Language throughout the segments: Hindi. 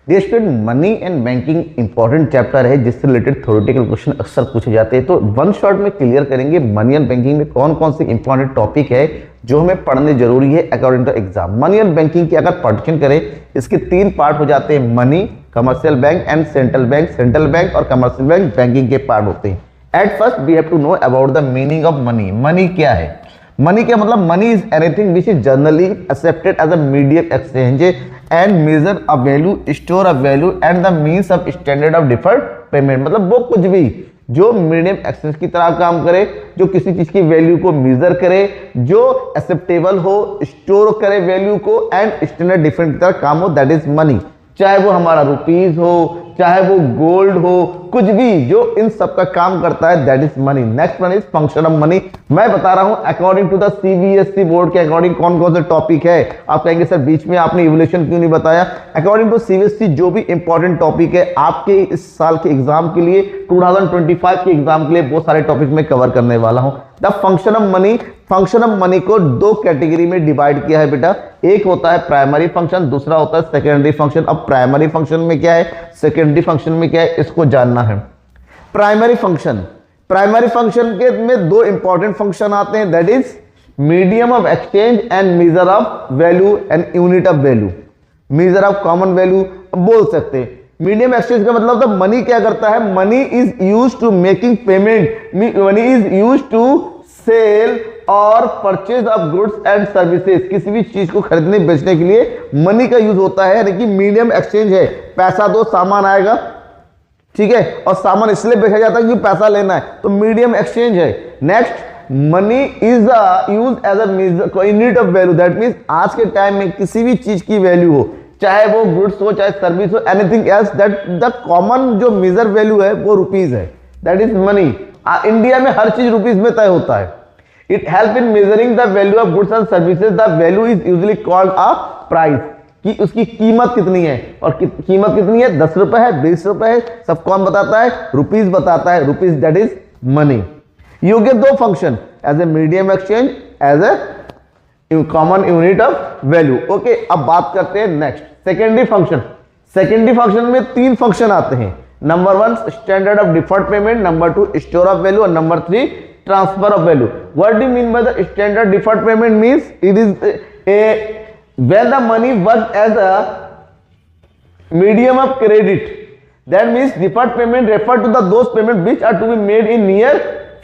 Dear student, money and banking important chapter है जिससे रिलेटेड थ्योरेटिकल क्वेश्चन अक्सर पूछे जाते हैं। तो वन शॉट में क्लियर करेंगे मनी एंड बैंकिंग में कौन कौन से इंपॉर्टेंट टॉपिक है जो हमें पढ़ने जरूरी है according to exam. Money and banking की अगर पार्टीशन करें, इसके तीन पार्ट हो जाते हैं, money, commercial bank and central bank. Central bank और कमर्शियल बैंक बैंकिंग के पार्ट होते हैं। At first we have to know about the meaning of money. Money क्या है? मनी क्या मतलब? Money is anything which is generally accepted as a medium exchange and measure a value, store a value and the means of standard of deferred payment. मतलब वो कुछ भी जो मीडियम एक्सचेंज की तरह काम करे, जो किसी चीज की वैल्यू को मेजर करे, जो एक्सेप्टेबल हो, स्टोर करे वैल्यू को एंड स्टैंडर्ड डिफरेंट की तरह काम हो, दैट इज मनी। चाहे वो हमारा रुपीज हो, चाहे वो गोल्ड हो, कुछ भी जो इन सब का काम करता है, that is money. Next one is function of money. मैं बता रहा हूं according to the CBSE board के अकॉर्डिंग कौन कौन से टॉपिक है। आप कहेंगे सर बीच में आपने इवोल्यूशन क्यों नहीं बताया? अकॉर्डिंग टू सीबीएसई जो भी इंपॉर्टेंट टॉपिक है आपके इस साल के एग्जाम के लिए, 2025 के एग्जाम के लिए, बहुत सारे टॉपिक में कवर करने वाला हूं। The function of money, function of money को दो कैटेगरी में डिवाइड किया है बेटा। एक होता है प्राइमरी फंक्शन, दूसरा होता है सेकेंडरी फंक्शन। अब प्राइमरी फंक्शन में क्या है, सेकेंडरी फंक्शन में क्या है, इसको जानना है। प्राइमरी फंक्शन, प्राइमरी फंक्शन के में दो इंपॉर्टेंट फंक्शन आते हैं, that is medium of exchange and measure of value and unit of value, measure of common value बोल सकते हैं। मीडियम एक्सचेंज का मतलब तो मनी क्या करता है, money is use to making payment, money is use to sell और purchase of goods and services. किसी भी चीज को खरीदने बेचने के लिए मनी का यूज होता है, यानी कि मीडियम एक्सचेंज है। पैसा दो सामान आएगा, ठीक है, और सामान इसलिए बेचा जाता है क्योंकि पैसा लेना है, तो मीडियम एक्सचेंज है। Next, money is use as a unit of value, that means आज के टाइम में किसी भी चीज की वैल्यू हो, चाहे वो गुड्स हो, चाहे सर्विस हो, anything else, that the common जो मेजर वैल्यू है वो रुपीज है, दैट इज मनी। इंडिया में हर चीज रुपीज में तय होता है। It help in measuring the value of goods and services. The value is usually called a price, कि उसकी कीमत कितनी है, और कीमत कितनी है, 10 रुपए है, 20 रुपए है, सब कौन बताता है, रुपीज बताता है, rupees, that is money. You get दो function, as a medium exchange, as a common unit of value. Okay, अब बात करते हैं next secondary function. Secondary function में तीन फंक्शन आते हैं। Number 1 standard of deferred payment, number 2 store of value, और number 3 transfer of value. What do you mean by the standard deferred payment? Means it is a when the money works as a medium of credit, that means deferred payment refer to the those payment which are to be made in near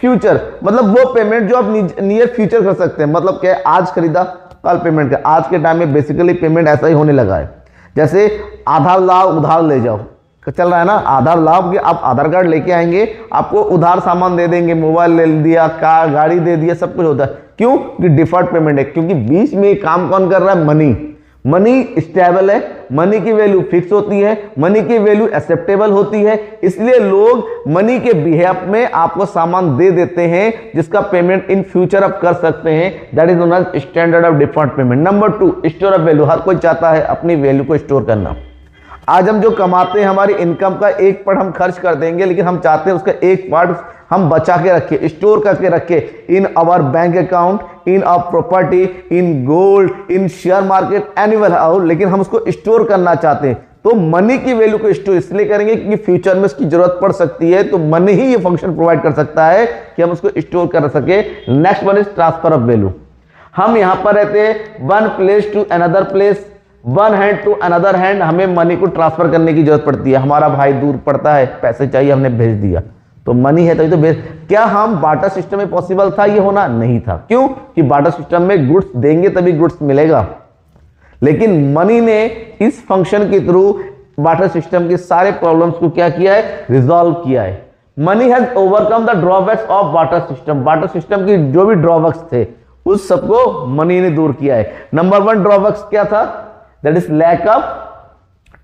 future। मतलब वो पेमेंट जो आप नियर फ्यूचर कर सकते हैं। मतलब क्या है, आज खरीदा कल पेमेंट का। आज के टाइम में बेसिकली पेमेंट ऐसा ही होने लगा है, जैसे आधार लाओ उधार ले जाओ चल रहा है ना। आधार लाओ कि आप आधार कार्ड लेके आएंगे, आपको उधार सामान दे देंगे, मोबाइल ले दिया, कार गाड़ी दे दिया, सब कुछ होता है। क्यों? कि डिफर्ड पेमेंट है, क्योंकि बीच में काम कौन कर रहा है, मनी। मनी स्टेबल है, मनी की वैल्यू फिक्स होती है, मनी की वैल्यू एक्सेप्टेबल होती है, इसलिए लोग मनी के बिहेव में आपको सामान दे देते हैं जिसका पेमेंट इन फ्यूचर आप कर सकते हैं, that is known as standard of deferred payment. Number 2 store of value. हर कोई चाहता है अपनी वैल्यू को स्टोर करना। आज हम जो कमाते हैं, हमारी इनकम का एक पार्ट हम खर्च कर देंगे, लेकिन हम चाहते हैं उसका एक पार्ट हम बचा के रखें, स्टोर करके रखें in our bank account, in our property, in gold, in share market, anywhere how, लेकिन हम उसको स्टोर करना चाहते हैं। तो मनी की वैल्यू को स्टोर इसलिए करेंगे क्योंकि फ्यूचर में उसकी जरूरत पड़ सकती है, तो मनी ही ये फंक्शन प्रोवाइड कर सकता है कि हम उसको स्टोर कर सके। Next one is transfer of value. हम यहां पर रहते हैं, one place to another place, one hand to another hand, हमें मनी को ट्रांसफर करने की जरूरत पड़ती है। हमारा भाई दूर पड़ता है, पैसे चाहिए, हमने भेज दिया, तो मनी है, तो भेज। क्या हम बार्टर सिस्टम में पॉसिबल था ये होना? नहीं था। क्यों? कि बार्टर सिस्टम में गुड्स देंगे तभी गुड्स मिलेगा, लेकिन मनी ने इस फंक्शन के थ्रू बार्टर सिस्टम के सारे प्रॉब्लम्स को क्या किया है, रिजॉल्व किया है। Money has overcome the drawbacks of barter system. Barter system की जो भी ड्रॉबैक्स थे उस सबको मनी ने दूर किया है। नंबर 1 ड्रॉबैक्स क्या था, that is lack of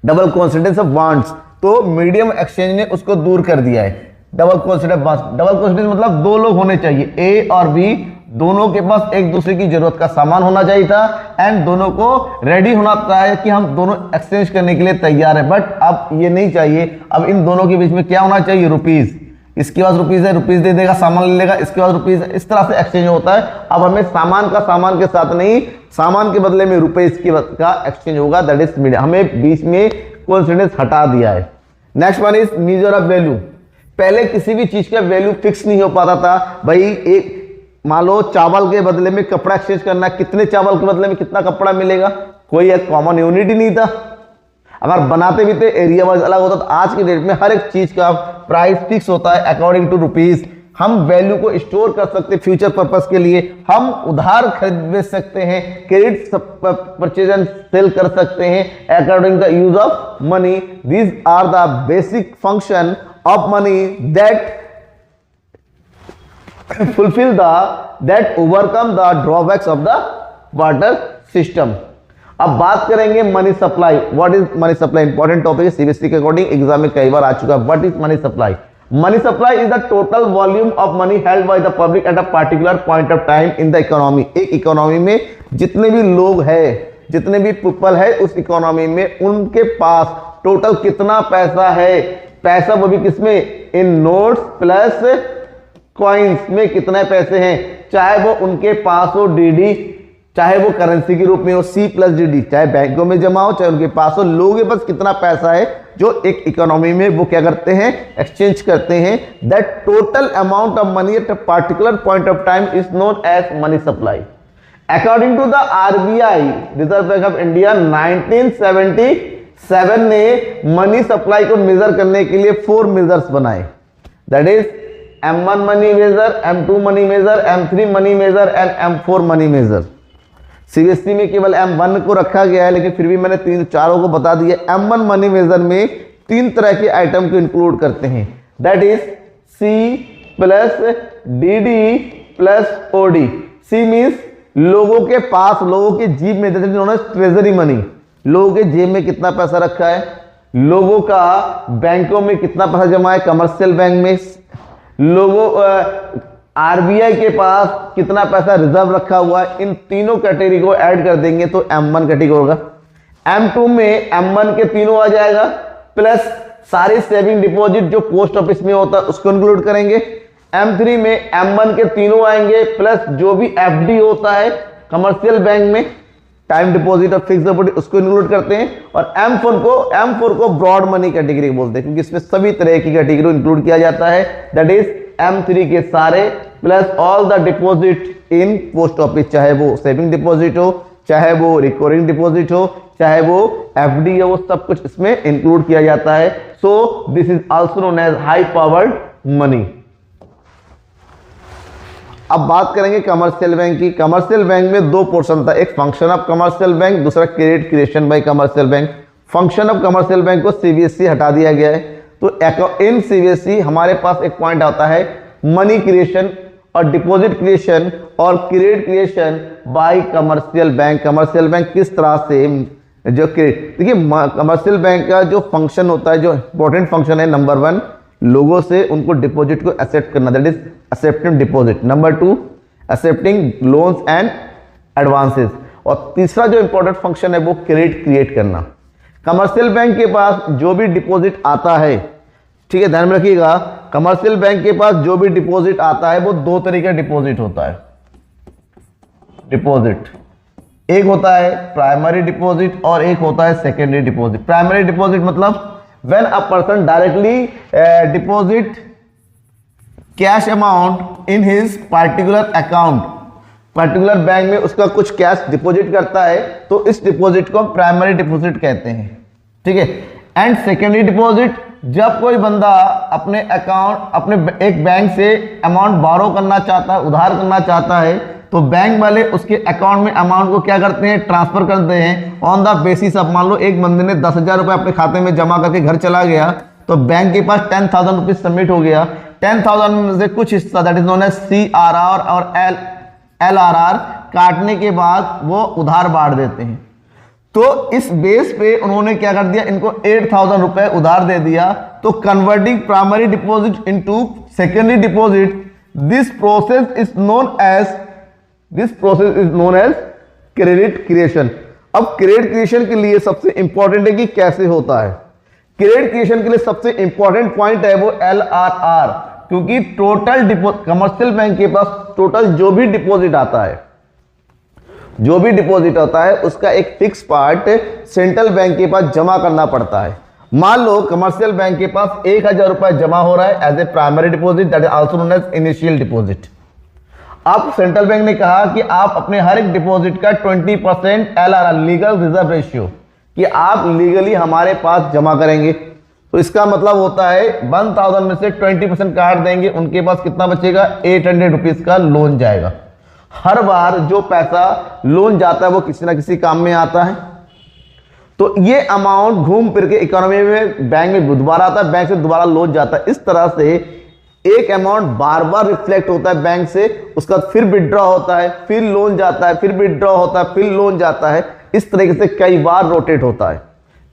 double coincidence of wants. तो मीडियम एक्सचेंज ने उसको दूर कर दिया है। डबल कॉन्सिडेंस, डबल कॉन्सिडेंस मतलब दो लोग होने चाहिए, ए और बी, दोनों के पास एक दूसरे की जरूरत का सामान होना चाहिए था, एंड दोनों को रेडी होना चाहिए कि हम दोनों एक्सचेंज करने के लिए तैयार है। बट अब ये नहीं चाहिए। अब इन दोनों के बीच में क्या होना चाहिए, रुपीज। इसके पास रुपीज है, रुपीज दे देगा, सामान ले लेगा, इसके पास रुपीज है, इस तरह से एक्सचेंज होता है। अब हमें सामान का सामान के साथ नहीं, सामान के बदले में रुपए इसके का एक्सचेंज होगा, दैट इज मीडियम। हमें बीच में कोइंसिडेंस हटा दिया है। Next one is measure of value. पहले किसी भी चीज का वैल्यू फिक्स नहीं हो पाता था। भाई एक मान लो चावल के बदले में कपड़ा एक्सचेंज करना है, कितने चावल के बदले में कितना कपड़ा मिलेगा, कोई एक कॉमन यूनिट ही नहीं था। अगर बनाते भी थे एरिया वाइज अलग होता था। आज की डेट में हर एक चीज का प्राइस फिक्स होता है अकॉर्डिंग टू रुपीज। हम वैल्यू को स्टोर कर सकते हैं फ्यूचर पर्पस के लिए, हम उधार खरीद बेच सकते हैं, क्रेडिट परचेज एंड सेल कर सकते हैं according the use of money. These are the basic function of money that fulfill that overcome the drawbacks of the water system। अब बात करेंगे money supply. What is money supply? Important topic है, सीबीएसई के अकॉर्डिंग एग्जाम में कई बार आ चुका है। What is money supply? Money supply is the total volume of money held by the public at a particular point of time in the economy. एक इकोनॉमी में जितने भी लोग हैं, जितने भी पीपल है उस इकोनॉमी में, उनके पास टोटल कितना पैसा है। पैसा वो भी किसमें? इन नोट्स प्लस कॉइन्स में कितने पैसे हैं, चाहे वो उनके पास हो डीडी, चाहे वो करेंसी के रूप में हो सी प्लस डीडी, चाहे बैंकों में जमा हो, चाहे उनके पास हो। लोगों के पास कितना पैसा है जो एक इकोनॉमी में वो क्या करते हैं, एक्सचेंज करते हैं। That total amount of money at a particular point of time is known as money supply. According to the RBI, Reserve Bank of India, 1977 ने मनी सप्लाई को मेजर करने के लिए 4 मेजर्स बनाए। That is M1 money measure, M2 money measure, M3 money measure and M4 money measure. CBSE में केवल M1 को रखा गया है, लेकिन फिर भी मैंने चारों को बता दिया। M1 मनी मेजर में 3 तरह के आइटम को इंक्लूड करते हैं। That is C plus DD plus OD। C means लोगों के पास, लोगों के जेब में, जैसे ट्रेजरी मनी, लोगों के जेब में कितना पैसा रखा है, लोगों का बैंकों में कितना पैसा जमा है, कमर्शियल बैंक में, लोगों आरबीआई के पास कितना पैसा रिजर्व रखा हुआ है। इन तीनों कैटेगरी को ऐड कर देंगे तो M1 कैटेगरी होगा। M2 में M1 के तीनों आ जाएगा, प्लस सारे सेविंग डिपॉजिट जो पोस्ट ऑफिस में होता है उसको इंक्लूड करेंगे। M3 में M1 के तीनों आएंगे, प्लस जो भी FD होता है कमर्शियल बैंक में, टाइम डिपॉजिट और फिक्स डिपॉजिट, उसको इंक्लूड करते हैं। और M4 को ब्रॉड मनी कैटेगरी बोलते हैं, क्योंकि इसमें सभी तरह की कैटेगरी इंक्लूड किया जाता है। दैट इज M3 के सारे plus all the deposit in post office, चाहे वो सेविंग डिपॉजिट हो, चाहे वो रिकरिंग डिपॉजिट हो, चाहे वो FD हो, वो सब कुछ इसमें इंक्लूड किया जाता है। So this is also known as high powered money. अब बात करेंगे कमर्शियल बैंक की। कमर्शियल बैंक में 2 पोर्शन था, एक फंक्शन ऑफ कमर्शियल बैंक, दूसरा credit creation by commercial bank. Function of commercial bank को सीबीएसई हटा दिया गया है। तो इन सीबीएसई हमारे पास एक पॉइंट आता है मनी क्रिएशन और डिपॉजिट क्रिएशन और credit creation by commercial bank. Commercial bank किस तरह से जो क्रेडिट, देखिए कमर्शियल बैंक का जो फंक्शन होता है, जो इंपॉर्टेंट फंक्शन है, नंबर 1 लोगों से उनको डिपॉजिट को एक्सेप्ट करना, that is accepting deposit. Number 2 accepting loans and advances. और तीसरा जो इंपॉर्टेंट फंक्शन है वो क्रेडिट क्रिएट करना। कमर्शियल बैंक के पास जो भी डिपॉजिट आता है, ठीक है, ध्यान में रखिएगा, कमर्शियल बैंक के पास जो भी डिपॉजिट आता है वो 2 तरह का डिपॉजिट होता है। डिपॉजिट एक होता है प्राइमरी डिपॉजिट और एक होता है सेकेंडरी डिपॉजिट। प्राइमरी डिपॉजिट मतलब when a person directly deposit cash amount in his particular account, particular bank में उसका कुछ कैश डिपॉजिट करता है, तो इस डिपॉजिट को हम प्राइमरी डिपॉजिट कहते हैं, ठीक है। एंड सेकेंडरी डिपॉजिट, जब कोई बंदा अपने अकाउंट, अपने एक बैंक से अमाउंट बारो करना चाहता है, उधार करना चाहता है, तो बैंक वाले उसके अकाउंट में अमाउंट को क्या करते हैं, ट्रांसफर करते हैं ऑन द बेसिस ऑफ, मान लो एक बंदे ने 10,000 रुपये अपने खाते में जमा करके घर चला गया, तो बैंक के पास 10,000 रुपीज सबमिट हो गया। 10,000 में से कुछ हिस्सा, that is known as CRR और LRR, काटने के बाद वो उधार बांट देते हैं। तो इस बेस पे उन्होंने क्या कर दिया, इनको 8,000 रुपए उधार दे दिया। तो converting primary deposit into secondary deposit, this process is known as credit creation. अब क्रेडिट क्रिएशन के लिए सबसे इंपॉर्टेंट है कि कैसे होता है। क्रेडिट क्रिएशन के लिए सबसे इंपॉर्टेंट पॉइंट है वो LRR, क्योंकि टोटल कमर्शियल बैंक के पास टोटल जो भी डिपॉजिट आता है जो भी डिपॉजिट होता है उसका एक फिक्स पार्ट सेंट्रल बैंक के पास जमा करना पड़ता है। मान लो कमर्शियल बैंक के पास 1000 रुपए जमा हो रहा है as a primary deposit, that is also known as initial deposit. अब सेंट्रल बैंक ने कहा कि आप अपने हर एक डिपॉजिट का 20% LRR, लीगल रिजर्व रेशियो, कि आप लीगली हमारे पास जमा करेंगे। तो इसका मतलब होता है 1000 में से 20% काट देंगे, उनके पास कितना बचेगा, 800 रुपीज का लोन जाएगा। हर बार जो पैसा लोन जाता है वो किसी ना किसी काम में आता है, तो ये अमाउंट घूम फिर के इकोनॉमी में बैंक में दोबारा आता है, बैंक से दोबारा लोन जाता है। इस तरह से एक अमाउंट बार बार रिफ्लेक्ट होता है बैंक से, उसका फिर विड्रॉ होता है, फिर लोन जाता है, फिर विड्रॉ होता है, फिर लोन जाता है। इस तरीके से कई बार रोटेट होता है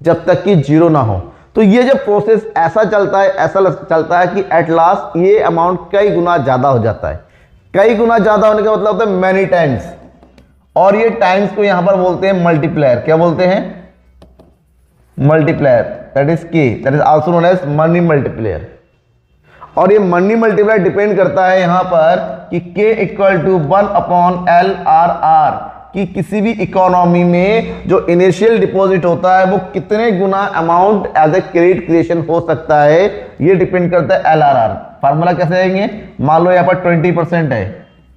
जब तक कि जीरो ना हो। तो ये जो प्रोसेस ऐसा चलता है, ऐसा चलता है कि एट लास्ट ये अमाउंट कई गुना ज्यादा हो जाता है। कई गुना ज्यादा होने का मतलब होता है मैनी टाइम्स, और ये टाइम्स को यहां पर बोलते हैं मल्टीप्लायर। क्या बोलते हैं, multiplier, that is K, that is also known as money multiplier. और ये मनी मल्टीप्लायर डिपेंड करता है यहां पर कि K इक्वल टू 1/LRR, कि किसी भी इकोनॉमी में जो इनिशियल डिपॉजिट होता है वो कितने गुना amount as a credit creation हो सकता है, ये डिपेंड करता है LRR। फार्मूला कैसे आएंगे, मान लो यहाँ पर 20% है,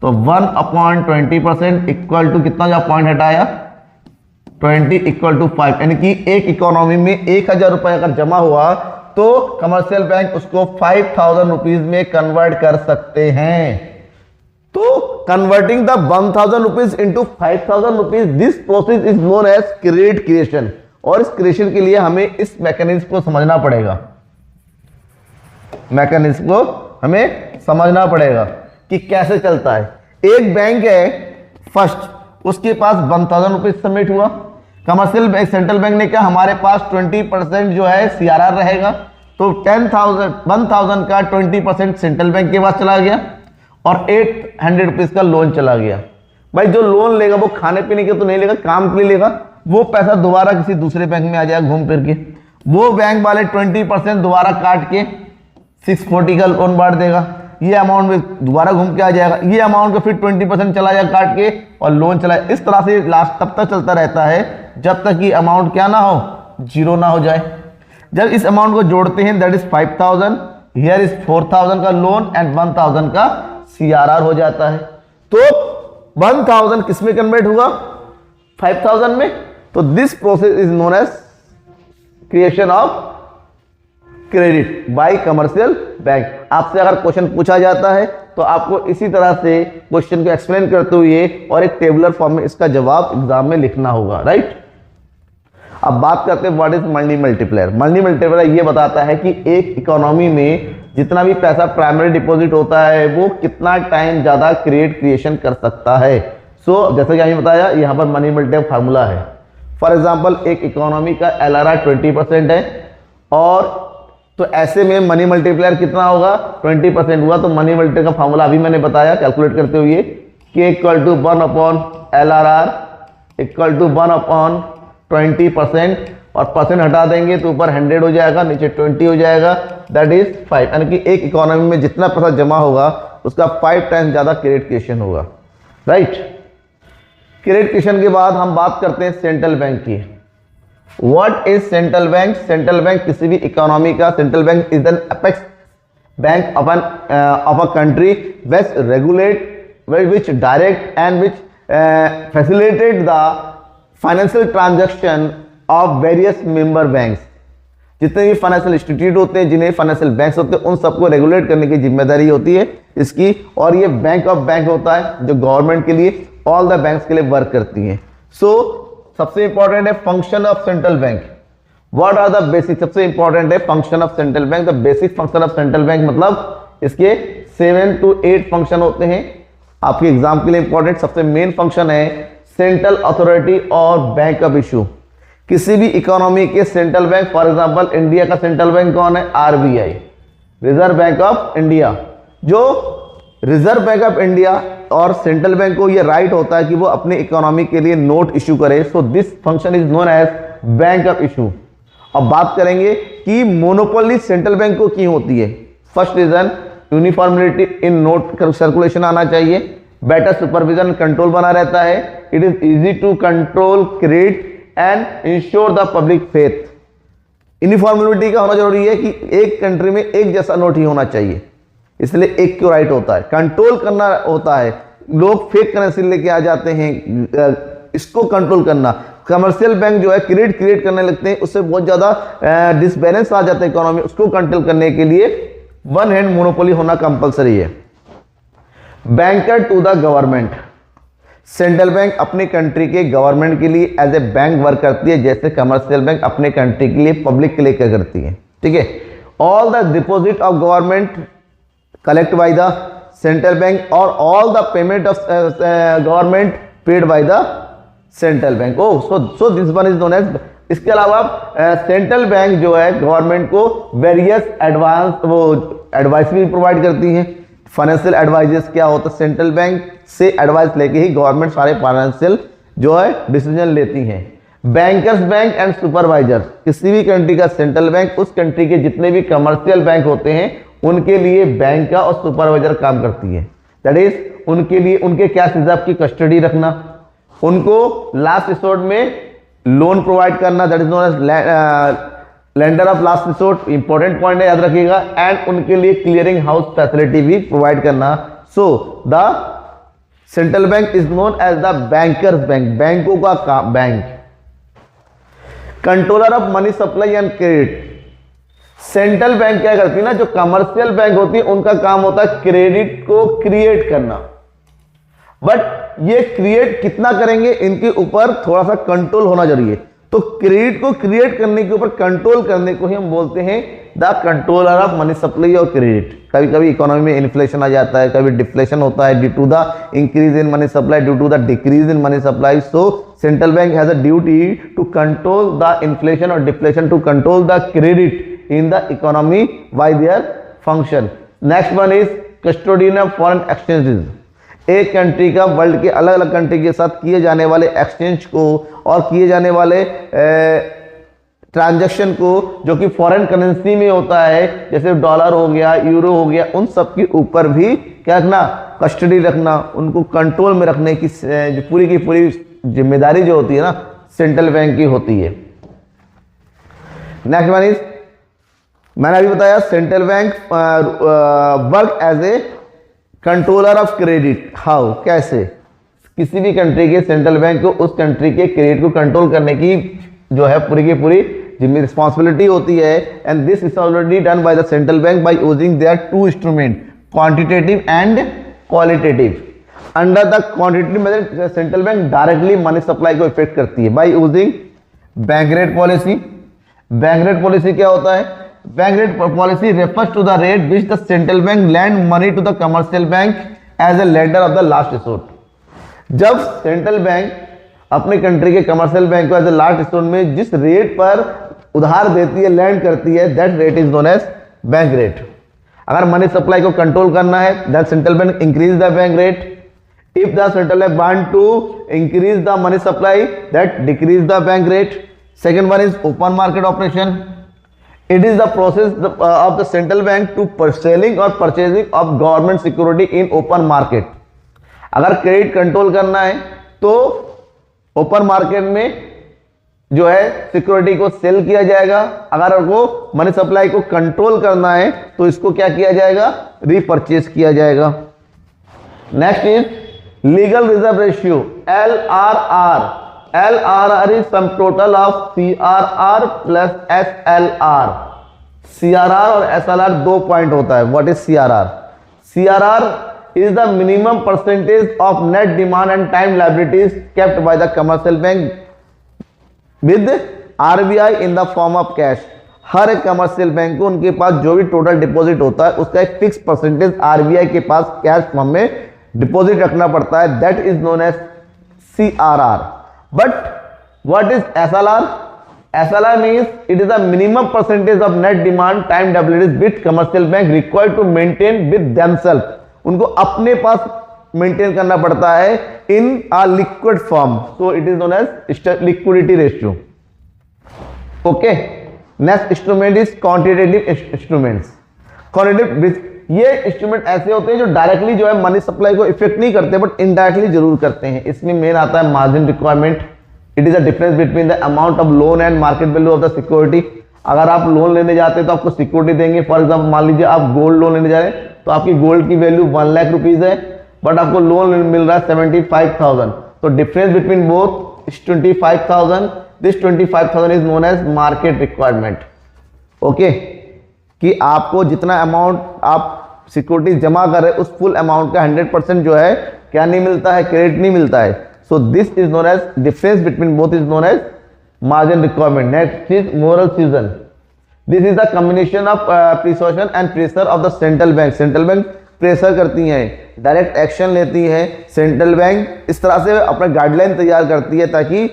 तो 1/20% इक्वल टू कितना, जो पॉइंट हटाया 20 इक्वल टू 5, यानी कि एक इकोनॉमी में 1000 रुपए अगर जमा हुआ तो कमर्शियल बैंक उसको 5000 रुपीज में कन्वर्ट कर सकते हैं। तो converting the 1000 rupees into 5000 rupees, this process is known as credit creation. और इस क्रिएशन के लिए हमें इस मैकेनिज्म को समझना पड़ेगा, मैकेनिज्म को हमें समझना पड़ेगा कि कैसे चलता है। एक बैंक है फर्स्ट, उसके पास 1000 रुपीज सबमिट हुआ, कमर्शियल बैंक, सेंट्रल बैंक ने कहा हमारे पास 20% जो है CRR रहेगा, तो 1000 का 20% सेंट्रल बैंक के पास चला गया और 800 रुपीज का लोन चला गया। भाई जो लोन लेगा वो खाने पीने के तो नहीं लेगा, काम के लिए लेगा, वो पैसा दोबारा किसी दूसरे बैंक में आ जाएगा घूम फिर के, वो बैंक वाले 20% दोबारा काट के 640 का लोन बांट देगा, ये अमाउंट में दोबारा घूम के आ जाएगा, ये अमाउंट का फिर 20% चला जाएगा काट के और लोन चला। इस तरह से लास्ट तब तक चलता रहता है जब तक कि अमाउंट क्या ना हो, जीरो ना हो जाए। जब इस अमाउंट को जोड़ते हैं, दैट इज 5000, हियर इज 4000 का लोन एंड 1000 का CRR हो जाता है। तो 1000 किस में कन्वर्ट हुआ, 5000 में। तो this process is known as creation of credit by commercial bank. आपसे अगर क्वेश्चन पूछा जाता है तो आपको इसी तरह से क्वेश्चन को एक्सप्लेन करते हुए और एक टेबुलर फॉर्म में इसका जवाब एग्जाम में लिखना होगा, राइट। अब बात करते हैं what is money multiplier. Money multiplier ये बताता है कि एक इकोनॉमी में जितना भी पैसा प्राइमरी डिपॉजिट होता है वो कितना टाइम ज्यादा क्रिएशन कर सकता है। जैसे कि हमने बताया यहाँ पर मनी मल्टीप्लायर फार्मूला है। फॉर एग्जांपल एक इकोनॉमी का LRR 20% है, और तो ऐसे में मनी मल्टीप्लायर कितना होगा, 20% हुआ, तो मनी मल्टीप्लायर का फार्मूला अभी मैंने बताया कैलकुलेट करते हुए, K equal to 1/LRR equal to 1/20%, और परसेंट हटा देंगे तो ऊपर 100 हो जाएगा, नीचे 20 हो जाएगा, दैट इज 5। यानी कि एक इकोनॉमी में जितना पैसा जमा होगा उसका 5 टाइम्स ज्यादा क्रेडिट क्रिएशन होगा, राइट। क्रेडिट क्रिएशन के बाद हम बात करते हैं सेंट्रल बैंक की। What is central bank? Central bank किसी भी इकोनॉमी का, central bank is an apex bank of a country which regulate, which direct and which facilitate the financial transaction of various member banks। जितने भी फाइनेंशियल इंस्टीट्यूट होते हैं, जिन्हें फाइनेंशियल बैंक्स होते हैं, उन सबको रेगुलेट करने की जिम्मेदारी होती है इसकी। और ये बैंक ऑफ बैंक होता है जो गवर्नमेंट के लिए, ऑल द बैंक्स के लिए वर्क करती है। सबसे इंपॉर्टेंट है function of central bank. What are the basic, सबसे इंपॉर्टेंट है function of central bank. The basic function of central bank मतलब इसके 7 to 8 फंक्शन होते हैं, आपके एग्जाम के लिए इंपॉर्टेंट। सबसे मेन फंक्शन है सेंट्रल अथॉरिटी और बैंक ऑफ इशू। किसी भी इकोनॉमी के central bank, for example India का सेंट्रल बैंक कौन है, RBI, reserve Bank of India. जो रिजर्व बैंक ऑफ इंडिया और सेंट्रल बैंक को ये राइट होता है कि वो अपने इकोनॉमी के लिए नोट इशू करे। So this function is known as bank of issue. अब बात करेंगे कि मोनोपोली सेंट्रल बैंक को क्यों होती है। First reason, uniformity in note circulation आना चाहिए। बेटर सुपरविजन कंट्रोल बना रहता है, it is easy to control credit and ensure the public faith. Uniformity का होना जरूरी है कि एक कंट्री में एक जैसा नोट ही होना चाहिए, इसलिए एक क्यों राइट होता है, कंट्रोल करना होता है, लोग फेक करेंसी लेके आ जाते हैं, इसको कंट्रोल करना। कमर्शियल बैंक जो है क्रेडिट क्रिएट करने लगते हैं, उससे बहुत ज्यादा डिसबैलेंस आ जाता है इकोनॉमी, उसको कंट्रोल करने के लिए वन हैंड मोनोपोली होना कंपलसरी है। Banker to the government, central bank अपने कंट्री के गवर्नमेंट के लिए एज ए बैंक वर्क करती है, जैसे कमर्शियल बैंक अपने कंट्री के लिए पब्लिक के लिए क्या करती है, ठीक है। All the deposit of government collect by the central bank और all the payment of government paid by the central bank. So this one is known as. इसके अलावा सेंट्रल बैंक जो है गवर्नमेंट को वेरियस एडवाइस भी प्रोवाइड करती हैं। फाइनेंशियल एडवाइजर्स क्या होता है, सेंट्रल बैंक से एडवाइस लेके ही गवर्नमेंट सारे फाइनेंशियल जो है डिसीजन लेती हैं। बैंकर्स बैंक एंड सुपरवाइजर, किसी भी कंट्री का सेंट्रल बैंक उस कंट्री के जितने भी कमर्शियल बैंक होते हैं उनके लिए बैंक का और सुपरवाइजर काम करती है। दैट इज उनके लिए उनके कैश रिजर्व की कस्टडी रखना, उनको लास्ट रिसोर्ट में लोन प्रोवाइड करना, that is known as lender of last resort, important point है याद रखिएगा, एंड उनके लिए क्लियरिंग हाउस फैसिलिटी भी प्रोवाइड करना। So the central bank is known as the banker's bank, बैंकों का बैंक। Controller of money supply and credit, central bank क्या करती है ना, जो कमर्शियल बैंक होती है उनका काम होता है क्रेडिट को क्रिएट करना, बट ये क्रिएट कितना करेंगे इनके ऊपर थोड़ा सा कंट्रोल होना जरूरी है। तो क्रेडिट को क्रिएट करने के ऊपर कंट्रोल करने को ही हम बोलते हैं the controller of money supply और क्रेडिट। कभी कभी इकोनॉमी में इन्फ्लेशन आ जाता है, कभी डिफ्लेशन होता है due to the increase in money supply, due to the decrease in money supply. So central bank has a duty to control the inflation और deflation, to control the credit in the economy by their function. Next one is custodian of foreign exchanges, एक कंट्री का वर्ल्ड के अलग अलग कंट्री के साथ किए जाने वाले एक्सचेंज को और किए जाने वाले ट्रांजैक्शन को जो कि फॉरेन करेंसी में होता है, जैसे डॉलर हो गया, यूरो हो गया, उन सब के ऊपर भी क्या रखना, कस्टडी रखना, उनको कंट्रोल में रखने की जो पूरी की पूरी जिम्मेदारी जो होती है ना सेंट्रल बैंक की होती है। नेक्स्ट वन इज, मैंने अभी बताया central bank work as a controller of credit. How, कैसे, किसी भी कंट्री के सेंट्रल बैंक को उस कंट्री के क्रेडिट को कंट्रोल करने की जो है पूरी की पूरी जिम्मेदारी रिस्पॉन्सिबिलिटी होती है। And this is already done by the central bank by using their two instrument, quantitative and qualitative. Under the quantitative method central bank directly money supply को इफेक्ट करती है by using bank rate policy. Bank rate policy क्या होता है, bank rate policy refers to the rate which the central bank lend money to the commercial bank as a lender of the last resort. जब सेंट्रल बैंक अपने कंट्री के कमर्शियल बैंक को एज ए लास्ट रिसोर्ट में जिस रेट पर उधार देती है, लैंड करती है, that rate is known as bank rate. अगर मनी सप्लाई को कंट्रोल करना है, that central bank increase the bank rate. If the central bank want to increase the money supply, that decrease the bank rate. Second one is open market operation. It is the process of the central bank to selling or purchasing of government security in open market. अगर क्रेडिट कंट्रोल करना है तो ओपन मार्केट में जो है सिक्योरिटी को सेल किया जाएगा। अगर वो मनी सप्लाई को कंट्रोल करना है तो इसको क्या किया जाएगा, रीपरचेज किया जाएगा। Next is legal reserve ratio, LRR। LRR is sum total of CRR plus SLR। CRR और SLR दो पॉइंट होता है। What is CRR? CRR is the minimum percentage of net demand and time liabilities kept by the commercial bank with RBI in the form of cash। हर एक कमर्शियल बैंक को उनके पास जो भी टोटल डिपॉजिट होता है उसका एक फिक्स परसेंटेज RBI के पास कैश फॉर्म में डिपॉजिट रखना पड़ता है। That is known as CRR। But what is SLR? SLR means it is the minimum percentage of net demand time liabilities which commercial bank required to maintain with themselves। उनको अपने पास मेंटेन करना पड़ता है in a liquid form, so it is known as liquidity ratio। Okay, next instrument is quantitative instruments। quantitative ये इंस्ट्रूमेंट ऐसे होते हैं जो डायरेक्टली जो है मनी सप्लाई को इफेक्ट नहीं करते बट इनडायरेक्टली जरूर करते हैं। इसमें मेन आता है margin requirement. It is a difference between the amount of loan and market value of the security. अगर आप लोन लेने जाते हैं तो आपको सिक्योरिटी देंगे। फॉर एग्जाम्पल मान लीजिए आप गोल्ड लोन लेने जा रहे हैं तो आपकी गोल्ड की वैल्यू 1 लाख रुपीज है बट आपको लोन मिल रहा है 75,000। तो difference between both is 25,000। This 25,000 is known as market requirement. Okay, कि आपको जितना अमाउंट आप सिक्योरिटी जमा कर रहे हैं उस फुल अमाउंट का 100% जो है क्या नहीं मिलता है, क्रेडिट नहीं मिलता है। So this is known as difference between both is known as margin requirement. Next is moral suasion. This is the combination of persuasion and pressure of the central bank. Central bank pressure करती हैं, डायरेक्ट एक्शन लेती है। सेंट्रल बैंक इस तरह से अपना गाइडलाइन तैयार करती है ताकि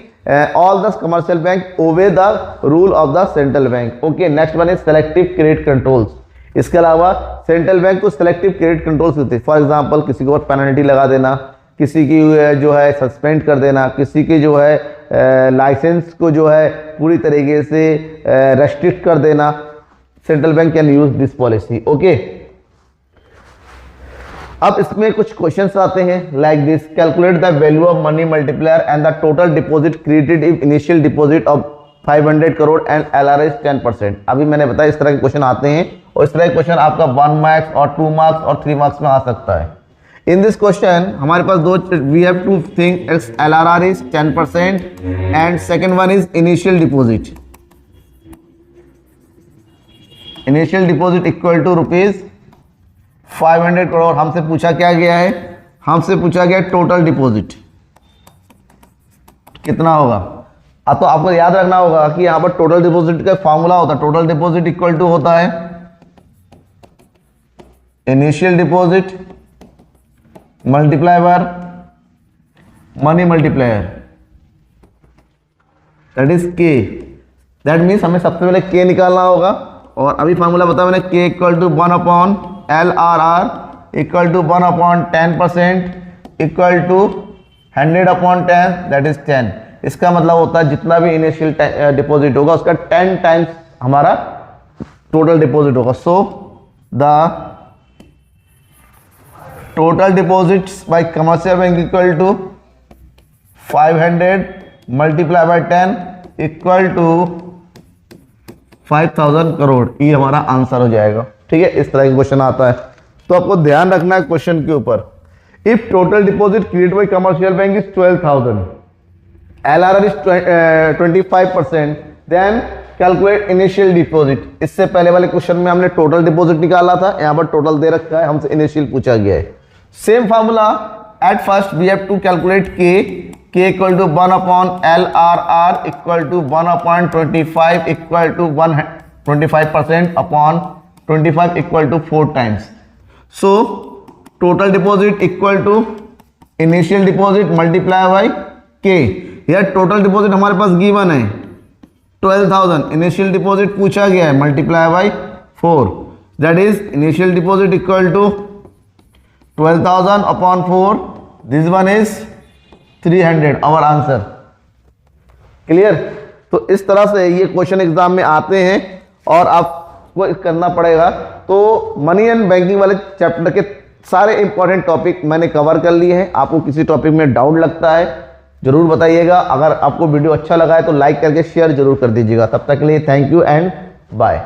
all the commercial bank obey the rule of the central bank. Okay, next one is selective credit controls. इसके अलावा सेंट्रल बैंक को सेलेक्टिव क्रेडिट कंट्रोल्स होते हैं। फॉर एग्जांपल किसी को पेनल्टी लगा देना, किसी की जो है सस्पेंड कर देना, किसी की जो है लाइसेंस को जो है पूरी तरीके से रेस्ट्रिक्ट कर देना। Central bank can use this policy. Okay, अब इसमें कुछ क्वेश्चंस आते हैं like this. Calculate the value of money multiplier and the total deposit created if initial deposit of 500 crore and LR is 10%। अभी मैंने बताया इस तरह के क्वेश्चन आते हैं और इस तरह के क्वेश्चन आपका 1 मार्क्स और 2 मार्क्स और 3 मार्क्स में आ सकता है। इन दिस क्वेश्चन हमारे पास दो, we have two think LRR is 10% and second one is initial deposit. Initial deposit equal to ₹500 crore. हमसे पूछा क्या गया है, हमसे पूछा गया टोटल डिपॉजिट कितना होगा। अब तो आपको याद रखना होगा कि यहां पर टोटल डिपॉजिट का फॉर्मूला होता है। टोटल डिपॉजिट इक्वल टू होता है initial deposit multiply bar money multiplier, that is K. That means हमें सबसे पहले के निकालना होगा और अभी फॉर्मूला बताया मैंने, K equal to 1/LRR equal to 1/10% equal to 100/10 that is 10। इसका मतलब होता है जितना भी इनिशियल डिपॉजिट होगा उसका 10 टाइम्स हमारा टोटल डिपॉजिट होगा। So the total deposits by commercial bank equal to 500 multiply by 10 equal to 5,000 crore. ये हमारा आंसर हो जाएगा। ठीक है, इस तरह का क्वेश्चन आता है तो आपको ध्यान रखना है क्वेश्चन के ऊपर। If total deposit created by commercial bank is 12,000, LRR is 25%, then calculate initial deposit. इससे पहले वाले क्वेश्चन में हमने टोटल डिपॉजिट निकाला था, यहां पर टोटल दे रखा है, हमसे इनिशियल पूछा गया है। Same formula at first we have to calculate K equal to 1/LRR equal to 1/25 equal to 25% upon 25 equal to 4 times. So total deposit equal to initial deposit multiply by K. यह टोटल डिपॉजिट हमारे पास गिवन है 12,000, इनिशियल डिपॉजिट पूछा गया है multiply by 4, that is initial deposit equal to 12,000 upon 4, this one is 300, our answer. Clear? तो इस तरह से ये क्वेश्चन एग्जाम में आते हैं और आपको करना पड़ेगा। तो मनी एंड बैंकिंग वाले चैप्टर के सारे इंपॉर्टेंट टॉपिक मैंने कवर कर लिए हैं। आपको किसी टॉपिक में डाउट लगता है जरूर बताइएगा। अगर आपको वीडियो अच्छा लगा है तो लाइक करके शेयर जरूर कर दीजिएगा। तब तक के लिए थैंक यू एंड बाय।